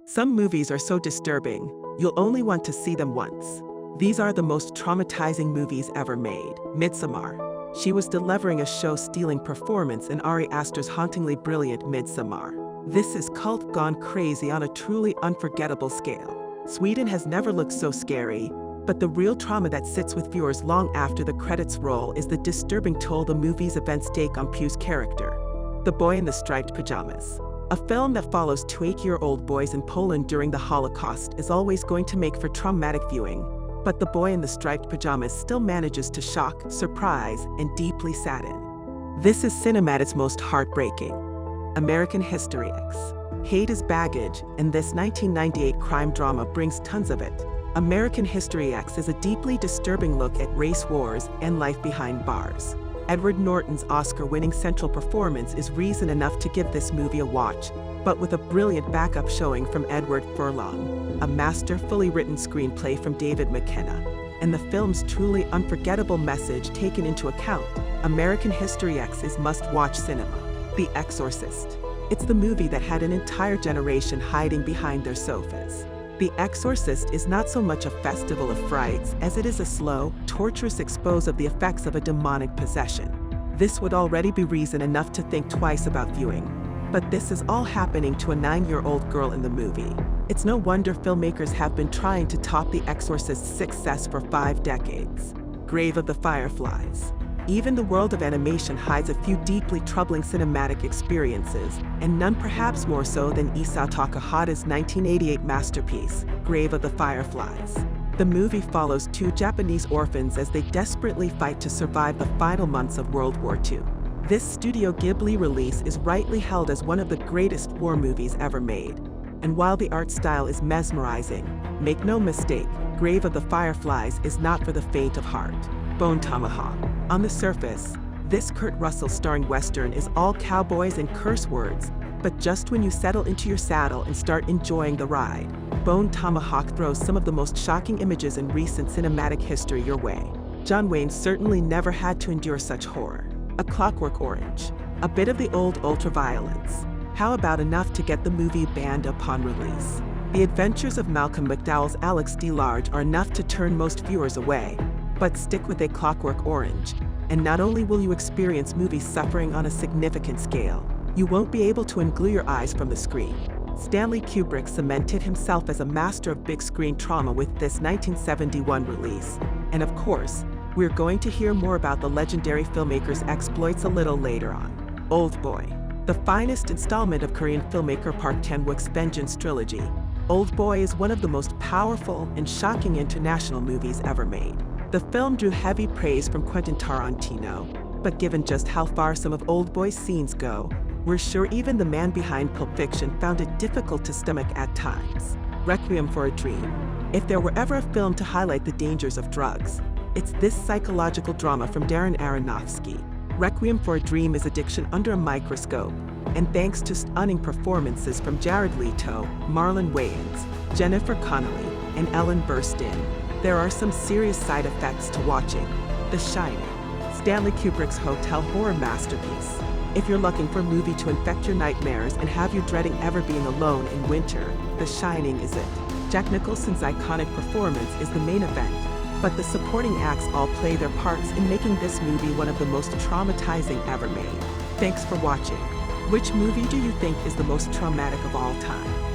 Some movies are so disturbing, you'll only want to see them once. These are the most traumatizing movies ever made. Midsommar. She was delivering a show-stealing performance in Ari Aster's hauntingly brilliant Midsommar. This is cult gone crazy on a truly unforgettable scale. Sweden has never looked so scary, but the real trauma that sits with viewers long after the credits roll is the disturbing toll the movie's events take on Pugh's character, the boy in the striped pajamas. A film that follows two 8-year-old boys in Poland during the Holocaust is always going to make for traumatic viewing, but the boy in the striped pajamas still manages to shock, surprise, and deeply sadden. This is cinema at its most heartbreaking. American History X. Hate is baggage, and this 1998 crime drama brings tons of it. American History X is a deeply disturbing look at race wars and life behind bars. Edward Norton's Oscar-winning central performance is reason enough to give this movie a watch, but with a brilliant backup showing from Edward Furlong, a masterfully written screenplay from David McKenna, and the film's truly unforgettable message taken into account, American History X is must-watch cinema. The Exorcist. It's the movie that had an entire generation hiding behind their sofas. The Exorcist is not so much a festival of frights as it is a slow, torturous expose of the effects of a demonic possession. This would already be reason enough to think twice about viewing. But this is all happening to a 9-year-old girl in the movie. It's no wonder filmmakers have been trying to top The Exorcist's success for 5 decades. Grave of the Fireflies. Even the world of animation hides a few deeply troubling cinematic experiences, and none perhaps more so than Isao Takahata's 1988 masterpiece, Grave of the Fireflies. The movie follows 2 Japanese orphans as they desperately fight to survive the final months of World War II. This Studio Ghibli release is rightly held as one of the greatest war movies ever made. And while the art style is mesmerizing, make no mistake, Grave of the Fireflies is not for the faint of heart. Bone Tomahawk. On the surface, this Kurt Russell starring Western is all cowboys and curse words, but just when you settle into your saddle and start enjoying the ride, Bone Tomahawk throws some of the most shocking images in recent cinematic history your way. John Wayne certainly never had to endure such horror. A Clockwork Orange. A bit of the old ultra-violence. How about enough to get the movie banned upon release? The adventures of Malcolm McDowell's Alex DeLarge are enough to turn most viewers away. But stick with A Clockwork Orange, and not only will you experience movie suffering on a significant scale, you won't be able to unglue your eyes from the screen. Stanley Kubrick cemented himself as a master of big-screen trauma with this 1971 release. And of course, we're going to hear more about the legendary filmmaker's exploits a little later on. Oldboy. The finest installment of Korean filmmaker Park Chan-wook's vengeance trilogy, Oldboy is one of the most powerful and shocking international movies ever made. The film drew heavy praise from Quentin Tarantino, but given just how far some of Oldboy's scenes go, we're sure even the man behind Pulp Fiction found it difficult to stomach at times. Requiem for a Dream. If there were ever a film to highlight the dangers of drugs, it's this psychological drama from Darren Aronofsky. Requiem for a Dream is addiction under a microscope, and thanks to stunning performances from Jared Leto, Marlon Wayans, Jennifer Connelly, and Ellen Burstyn, there are some serious side effects to watching. The Shining. Stanley Kubrick's hotel horror masterpiece. If you're looking for a movie to infect your nightmares and have you dreading ever being alone in winter, The Shining is it. Jack Nicholson's iconic performance is the main event, but the supporting acts all play their parts in making this movie one of the most traumatizing ever made. Thanks for watching. Which movie do you think is the most traumatic of all time?